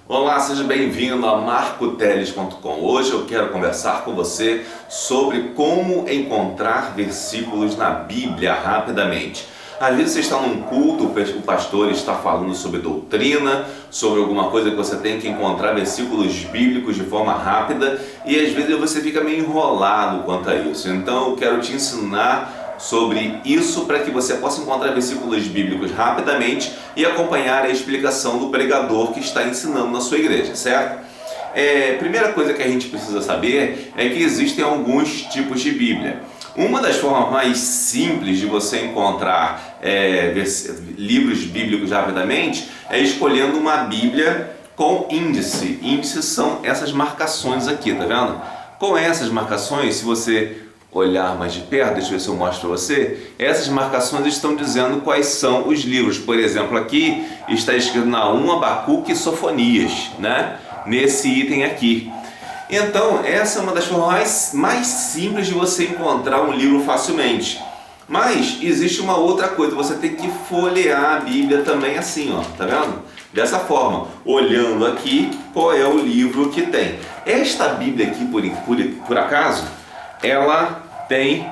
Olá, seja bem-vindo a marcoteles.com. Hoje eu quero conversar com você sobre como encontrar versículos na Bíblia rapidamente. Às vezes você está num culto, o pastor está falando sobre doutrina, sobre alguma coisa que você tem que encontrar versículos bíblicos de forma rápida e às vezes você fica meio enrolado quanto a isso. Então eu quero te ensinar sobre isso para que você possa encontrar versículos bíblicos rapidamente e acompanhar a explicação do pregador que está ensinando na sua igreja, certo? Primeira coisa que a gente precisa saber é que existem alguns tipos de Bíblia. Uma das formas mais simples de você encontrar livros bíblicos rapidamente é escolhendo uma Bíblia com índice. Índices são essas marcações aqui, tá vendo? Com essas marcações, se você olhar mais de perto, deixa eu ver se eu mostro para você, essas marcações estão dizendo quais são os livros. Por exemplo, aqui está escrito Naum, Abacuque e Sofonias, né? Nesse item aqui. Então, essa é uma das formas mais simples de você encontrar um livro facilmente. Mas existe uma outra coisa, você tem que folhear a Bíblia também assim, ó, tá vendo? Dessa forma, olhando aqui qual é o livro que tem. Esta Bíblia aqui, por acaso, ela tem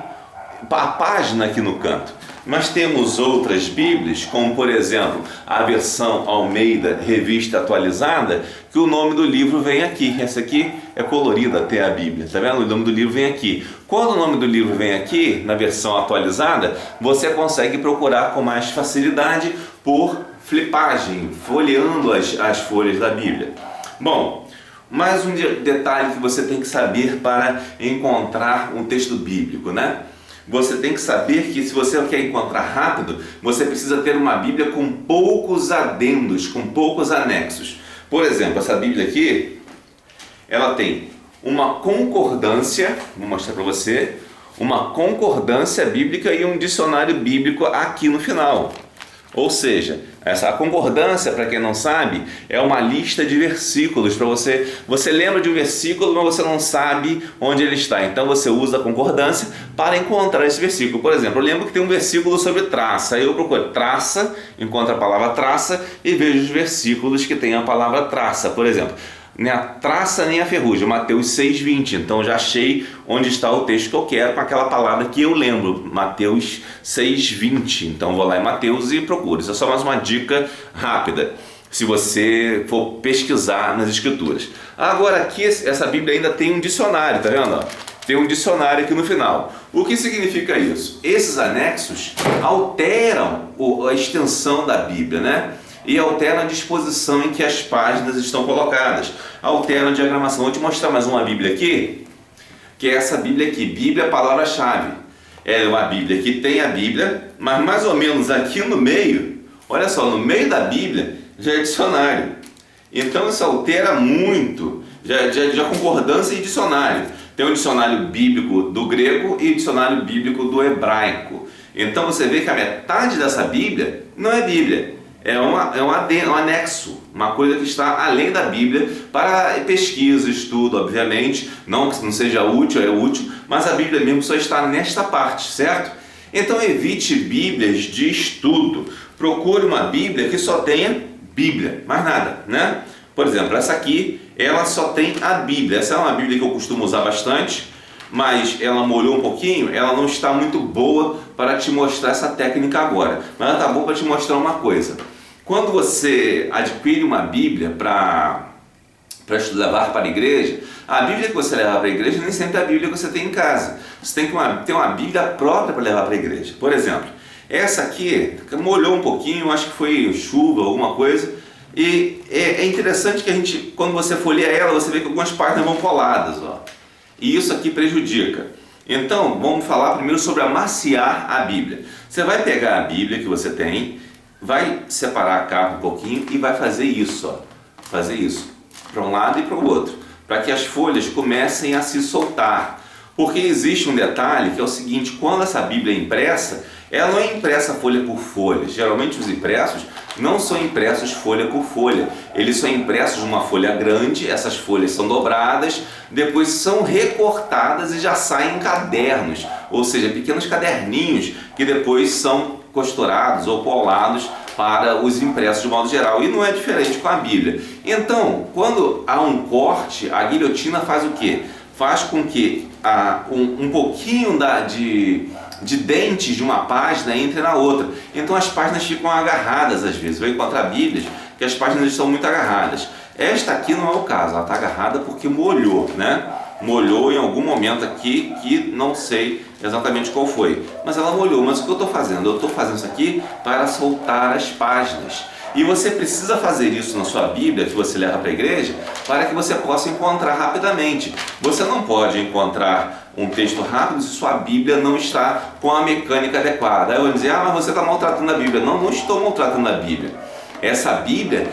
a página aqui no canto, mas temos outras Bíblias, como por exemplo a versão Almeida Revista Atualizada, que o nome do livro vem aqui. Essa aqui é colorida até a Bíblia, tá vendo? O nome do livro vem aqui. Quando o nome do livro vem aqui, na versão atualizada, você consegue procurar com mais facilidade por flipagem, folheando as folhas da Bíblia. Bom, mais um detalhe que você tem que saber para encontrar um texto bíblico, né? Você tem que saber que se você quer encontrar rápido, você precisa ter uma Bíblia com poucos adendos, com poucos anexos. Por exemplo, essa Bíblia aqui, ela tem uma concordância, vou mostrar para você, uma concordância bíblica e um dicionário bíblico aqui no final. Ou seja, essa concordância, para quem não sabe, é uma lista de versículos para você. Você lembra de um versículo, mas você não sabe onde ele está. Então você usa a concordância para encontrar esse versículo. Por exemplo, eu lembro que tem um versículo sobre traça. Aí eu procuro traça, encontro a palavra traça e vejo os versículos que tem a palavra traça. Por exemplo, nem a traça nem a ferrugem, Mateus 6,20. Então já achei onde está o texto que eu quero com aquela palavra que eu lembro, Mateus 6,20. Então vou lá em Mateus e procuro. Isso é só mais uma dica rápida, se você for pesquisar nas escrituras. Agora aqui essa Bíblia ainda tem um dicionário, tá vendo? Tem um dicionário aqui no final. O que significa isso? Esses anexos alteram a extensão da Bíblia, né? E altera a disposição em que as páginas estão colocadas, altera a diagramação. Vou te mostrar mais uma Bíblia aqui, que é essa Bíblia aqui, Bíblia Palavra-Chave. É uma Bíblia que tem a Bíblia, mas mais ou menos aqui no meio, olha só, no meio da Bíblia já é dicionário. Então isso altera muito, já concordância e dicionário. Tem o dicionário bíblico do grego e o dicionário bíblico do hebraico. Então você vê que a metade dessa Bíblia não é Bíblia. É um anexo, uma coisa que está além da Bíblia para pesquisa, estudo, obviamente, não que não seja útil, é útil, mas a Bíblia mesmo só está nesta parte, certo? Então evite Bíblias de estudo, procure uma Bíblia que só tenha Bíblia, mais nada, né? Por exemplo, essa aqui, ela só tem a Bíblia. Essa é uma Bíblia que eu costumo usar bastante, mas ela molhou um pouquinho, ela não está muito boa para te mostrar essa técnica agora, mas ela está boa para te mostrar uma coisa. Quando você adquire uma Bíblia para levar para a igreja, a Bíblia que você leva para a igreja nem sempre é a Bíblia que você tem em casa. Você tem que ter uma Bíblia própria para levar para a igreja. Por exemplo, essa aqui molhou um pouquinho, acho que foi chuva, alguma coisa, e é interessante que quando você folheia ela, você vê que algumas páginas vão coladas, ó. E isso aqui prejudica. Então, vamos falar primeiro sobre amaciar a Bíblia. Você vai pegar a Bíblia que você tem, vai separar a capa um pouquinho e vai fazer isso, ó. Fazer isso, para um lado e para o outro, para que as folhas comecem a se soltar. Porque existe um detalhe que é o seguinte: quando essa Bíblia é impressa, ela não é impressa folha por folha. Geralmente os impressos não são impressos folha por folha. Eles são impressos numa folha grande, essas folhas são dobradas, depois são recortadas e já saem em cadernos, ou seja, pequenos caderninhos que depois são costurados ou colados para os impressos de modo geral, e não é diferente com a Bíblia. Então, quando há um corte, a guilhotina faz o quê? Faz com que um pouquinho de dentes de uma página entre na outra. Então as páginas ficam agarradas às vezes. Vai encontrar Bíblias que as páginas estão muito agarradas. Esta aqui não é o caso, ela está agarrada porque molhou, né? Molhou em algum momento aqui que não sei exatamente qual foi, mas ela molhou. Mas o que eu estou fazendo? Eu estou fazendo isso aqui para soltar as páginas. E você precisa fazer isso na sua Bíblia, que você leva para a igreja, para que você possa encontrar rapidamente. Você não pode encontrar um texto rápido se sua Bíblia não está com a mecânica adequada. Aí eu vou dizer, mas você está maltratando a Bíblia. Não, não estou maltratando a Bíblia. Essa Bíblia,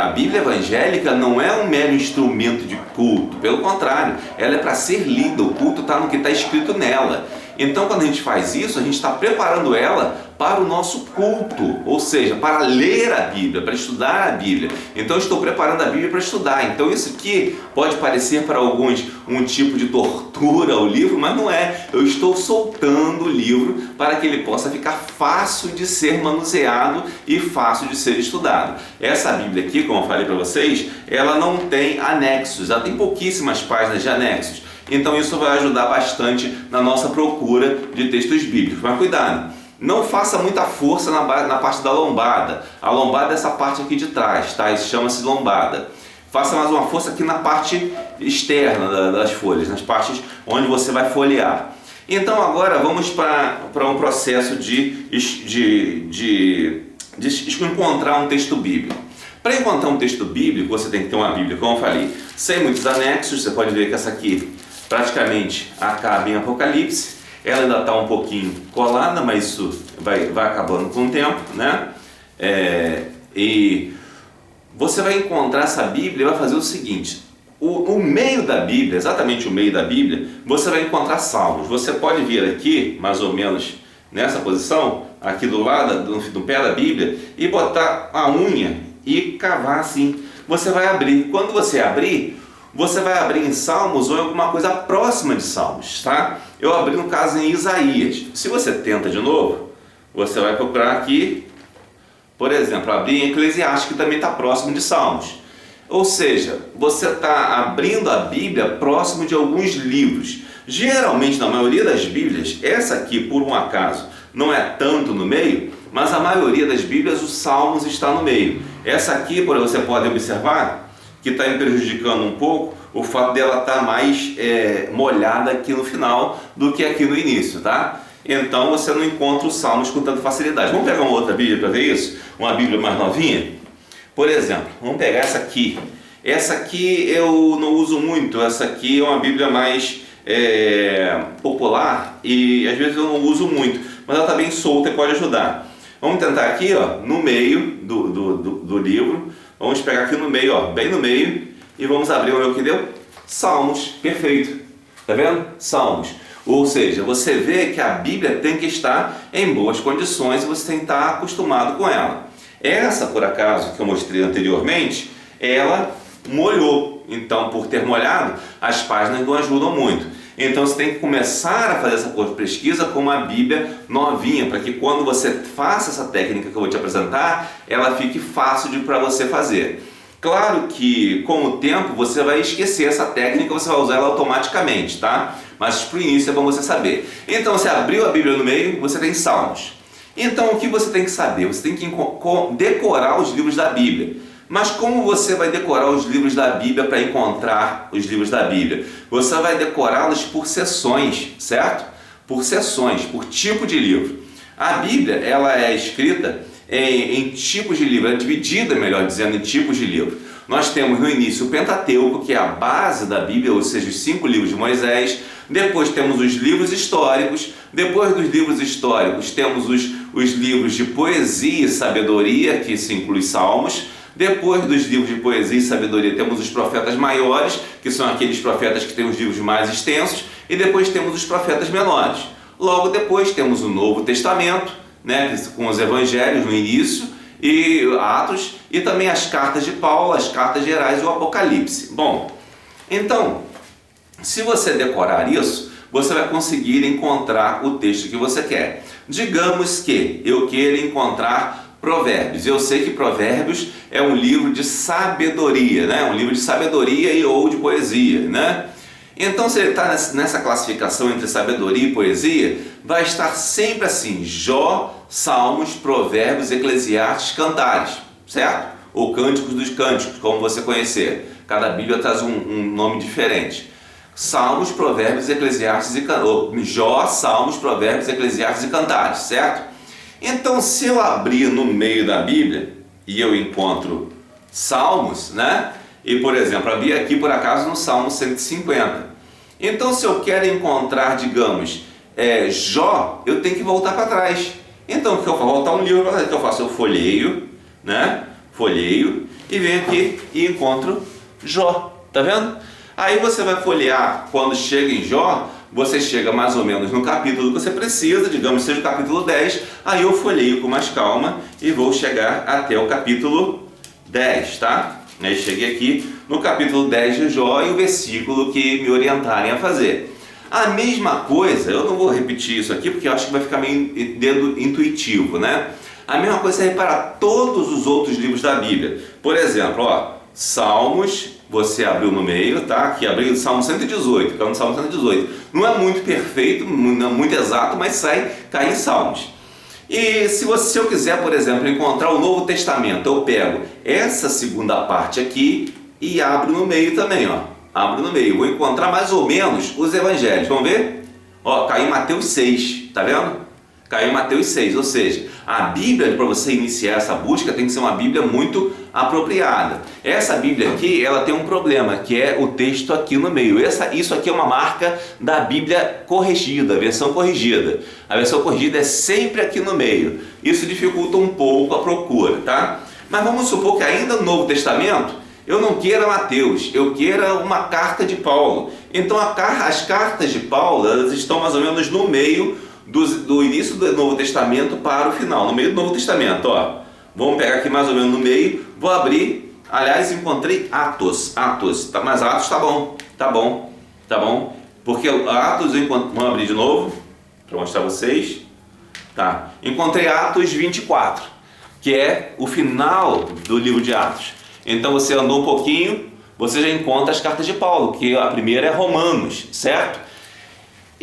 a Bíblia evangélica não é um mero instrumento de culto. Pelo contrário, ela é para ser lida. O culto está no que está escrito nela. Então, quando a gente faz isso, a gente está preparando ela para o nosso culto, ou seja, para ler a Bíblia, para estudar a Bíblia. Então, eu estou preparando a Bíblia para estudar. Então, isso aqui pode parecer para alguns um tipo de tortura ao livro, mas não é. Eu estou soltando o livro para que ele possa ficar fácil de ser manuseado e fácil de ser estudado. Essa Bíblia aqui, como eu falei para vocês, ela não tem anexos, ela tem pouquíssimas páginas de anexos. Então isso vai ajudar bastante na nossa procura de textos bíblicos. Mas cuidado, não faça muita força na parte da lombada. A lombada é essa parte aqui de trás, tá? Isso chama-se lombada. Faça mais uma força aqui na parte externa das folhas, nas partes onde você vai folhear. Então agora vamos para um processo de encontrar um texto bíblico. Para encontrar um texto bíblico, você tem que ter uma Bíblia, como eu falei, sem muitos anexos. Você pode ver que essa aqui praticamente acaba em Apocalipse. Ela ainda está um pouquinho colada, mas isso vai acabando com o tempo, né? E você vai encontrar essa Bíblia e vai fazer o seguinte: o meio da Bíblia, exatamente o meio da Bíblia, você vai encontrar salmos. Você pode vir aqui, mais ou menos nessa posição, aqui do lado, do pé da Bíblia, e botar a unha e cavar assim. Você vai abrir. Quando você abrir, você vai abrir em Salmos ou em alguma coisa próxima de Salmos, tá? Eu abri no caso em Isaías. Se você tenta de novo, você vai procurar aqui, por exemplo, abrir em Eclesiastes, que também está próximo de Salmos. Ou seja, você está abrindo a Bíblia próximo de alguns livros. Geralmente, na maioria das Bíblias, essa aqui, por um acaso, não é tanto no meio, mas a maioria das Bíblias, os Salmos está no meio. Essa aqui, por você pode observar, que está me prejudicando um pouco, o fato dela estar mais molhada aqui no final do que aqui no início, tá? Então você não encontra os Salmos com tanta facilidade. Vamos pegar uma outra Bíblia para ver isso? Uma Bíblia mais novinha? Por exemplo, vamos pegar essa aqui. Essa aqui eu não uso muito. Essa aqui é uma Bíblia mais popular e às vezes eu não uso muito, mas ela está bem solta e pode ajudar. Vamos tentar aqui, ó, no meio do livro. Vamos pegar aqui no meio, ó, bem no meio, e vamos abrir o meu que deu? Salmos, perfeito. Tá vendo? Salmos. Ou seja, você vê que a Bíblia tem que estar em boas condições e você tem que estar acostumado com ela. Essa, por acaso, que eu mostrei anteriormente, ela molhou. Então, por ter molhado, as páginas não ajudam muito. Então você tem que começar a fazer essa pesquisa com uma Bíblia novinha, para que quando você faça essa técnica que eu vou te apresentar, ela fique fácil para você fazer. Claro que com o tempo você vai esquecer essa técnica, você vai usar ela automaticamente, tá? Mas para o início é bom você saber. Então você abriu a Bíblia no meio, você tem Salmos. Então o que você tem que saber? Você tem que decorar os livros da Bíblia. Mas como você vai decorar os livros da Bíblia para encontrar os livros da Bíblia? Você vai decorá-los por seções, certo? Por seções, por tipo de livro. A Bíblia, ela é escrita em tipos de livro, é dividida, melhor dizendo, em tipos de livro. Nós temos no início o Pentateuco, que é a base da Bíblia, ou seja, os 5 livros de Moisés. Depois temos os livros históricos. Depois dos livros históricos temos os livros de poesia e sabedoria, que se inclui Salmos. Depois dos livros de poesia e sabedoria temos os profetas maiores, que são aqueles profetas que têm os livros mais extensos, e depois temos os profetas menores. Logo depois temos o Novo Testamento, né, com os evangelhos no início, e Atos, e também as cartas de Paulo, as cartas gerais e o Apocalipse. Bom, então, se você decorar isso, você vai conseguir encontrar o texto que você quer. Digamos que eu queira encontrar Provérbios. Eu sei que Provérbios é um livro de sabedoria, né? Um livro de sabedoria e ou de poesia, né? Então, se ele está nessa classificação entre sabedoria e poesia, vai estar sempre assim: Jó, Salmos, Provérbios, Eclesiastes, Cantares, certo? Ou Cânticos dos Cânticos, como você conhecer. Cada Bíblia traz um nome diferente. Salmos, Provérbios, Eclesiastes e Jó, Salmos, Provérbios, Eclesiastes e Cantares, certo? Então, se eu abrir no meio da Bíblia e eu encontro Salmos, né? E, por exemplo, abri aqui por acaso no Salmo 150. Então, se eu quero encontrar, digamos, Jó, eu tenho que voltar para trás. Então, o que eu faço? Voltar um livro para trás. O que eu faço? Eu folheio, né? Folheio e venho aqui e encontro Jó. Tá vendo? Aí você vai folhear, quando chega em Jó, você chega mais ou menos no capítulo que você precisa, digamos seja o capítulo 10, aí eu folheio com mais calma e vou chegar até o capítulo 10, tá? Aí cheguei aqui no capítulo 10 de Jó e o versículo que me orientarem a fazer. A mesma coisa, eu não vou repetir isso aqui porque eu acho que vai ficar meio intuitivo, né? A mesma coisa serve para todos os outros livros da Bíblia. Por exemplo, ó, Salmos, você abriu no meio, tá? Aqui abriu o Salmo 118, que é no Salmo 118. Não é muito perfeito, não é muito exato, mas cai em Salmos. E se eu quiser, por exemplo, encontrar o Novo Testamento, eu pego essa segunda parte aqui e abro no meio também, ó. Abro no meio. Vou encontrar mais ou menos os evangelhos. Vamos ver? Ó, caiu em Mateus 6, tá vendo? Caiu em Mateus 6, ou seja, a Bíblia, para você iniciar essa busca, tem que ser uma Bíblia muito apropriada. Essa Bíblia aqui, ela tem um problema, que é o texto aqui no meio. Isso aqui é uma marca da Bíblia corrigida, a versão corrigida. A versão corrigida é sempre aqui no meio. Isso dificulta um pouco a procura, tá? Mas vamos supor que ainda no Novo Testamento, eu não queira Mateus, eu queira uma carta de Paulo. Então as cartas de Paulo, elas estão mais ou menos no meio do início do Novo Testamento para o final, no meio do Novo Testamento, ó. Vamos pegar aqui mais ou menos no meio, vou abrir, aliás, encontrei Atos, tá, mas Atos tá bom, porque Atos, vamos abrir de novo, para mostrar a vocês, tá, encontrei Atos 24, que é o final do livro de Atos. Então você andou um pouquinho, você já encontra as cartas de Paulo, que a primeira é Romanos, certo?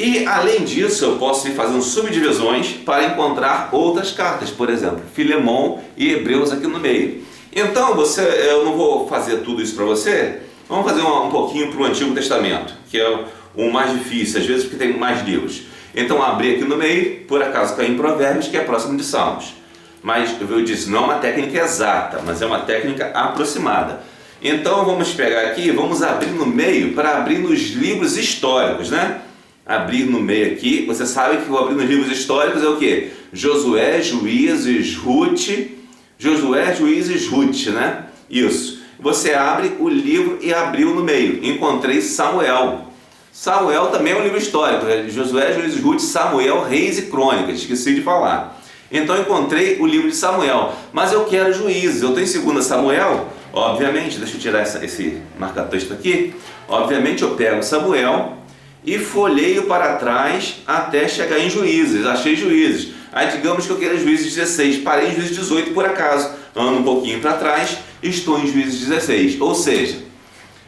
E além disso, eu posso ir fazendo subdivisões para encontrar outras cartas, por exemplo, Filemão e Hebreus aqui no meio. Então, eu não vou fazer tudo isso para você, vamos fazer um pouquinho para o Antigo Testamento, que é o mais difícil, às vezes porque tem mais livros. Então, abri aqui no meio, por acaso caí em Provérbios, que é próximo de Salmos. Mas, eu disse, não é uma técnica exata, mas é uma técnica aproximada. Então, vamos pegar aqui, vamos abrir no meio para abrir nos livros históricos, né? Abrir no meio aqui, você sabe que vou abrir nos livros históricos é o que? Josué, Juízes, Ruth, né? Isso. Você abre o livro e abriu no meio. Encontrei Samuel. Samuel também é um livro histórico. Josué, Juízes, Ruth, Samuel, Reis e Crônicas. Esqueci de falar. Então encontrei o livro de Samuel. Mas eu quero Juízes. Eu estou em 2 Samuel. Obviamente, deixa eu tirar esse marca-texto aqui. Obviamente eu pego Samuel e folheio para trás até chegar em Juízes. Achei Juízes. Aí digamos que eu queira Juízes 16. Parei em Juízes 18 por acaso. Ando um pouquinho para trás, estou em Juízes 16. Ou seja,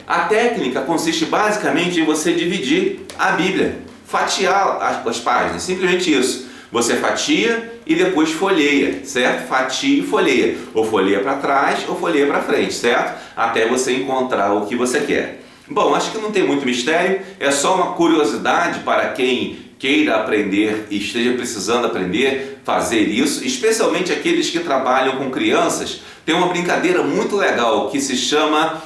a técnica consiste basicamente em você dividir a Bíblia, fatiar as páginas, simplesmente isso. Você fatia e depois folheia, certo? Fatia e folheia. Ou folheia para trás ou folheia para frente, certo? Até você encontrar o que você quer. Bom, acho que não tem muito mistério, é só uma curiosidade para quem queira aprender e esteja precisando aprender a fazer isso, especialmente aqueles que trabalham com crianças. Tem uma brincadeira muito legal que se chama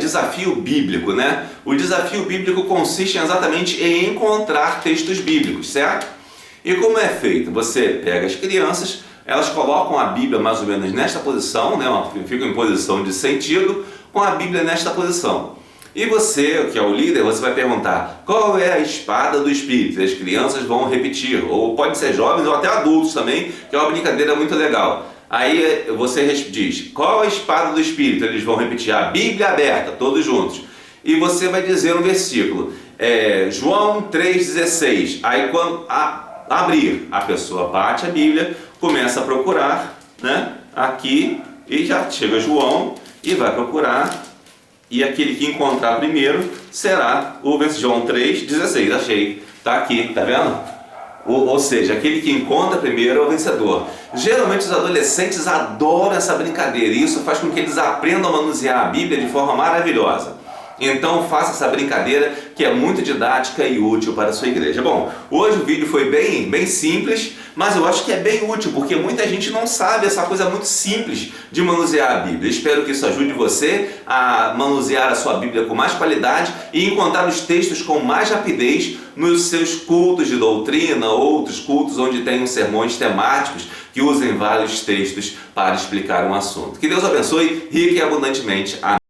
desafio bíblico, né? O desafio bíblico consiste exatamente em encontrar textos bíblicos, certo? E como é feito? Você pega as crianças, elas colocam a Bíblia mais ou menos nesta posição, né? Ficam em posição de sentido, com a Bíblia nesta posição. E você, que é o líder, você vai perguntar qual é a espada do Espírito? E as crianças vão repetir, ou pode ser jovens ou até adultos também, que é uma brincadeira muito legal. Aí você diz, qual a espada do Espírito? Eles vão repetir, a Bíblia aberta, todos juntos. E você vai dizer um versículo, João 3,16. Aí quando abrir, a pessoa bate a Bíblia, começa a procurar né, aqui, e já chega João e vai procurar, e aquele que encontrar primeiro será o João 3,16. Achei, tá aqui, tá vendo? Ou seja, aquele que encontra primeiro é o vencedor. Geralmente os adolescentes adoram essa brincadeira e isso faz com que eles aprendam a manusear a Bíblia de forma maravilhosa. Então faça essa brincadeira que é muito didática e útil para a sua igreja. Bom, hoje o vídeo foi bem simples, mas eu acho que é bem útil, porque muita gente não sabe essa coisa muito simples de manusear a Bíblia. Espero que isso ajude você a manusear a sua Bíblia com mais qualidade e encontrar os textos com mais rapidez nos seus cultos de doutrina, outros cultos onde tenham sermões temáticos que usem vários textos para explicar um assunto. Que Deus abençoe rica e abundantemente. Amém.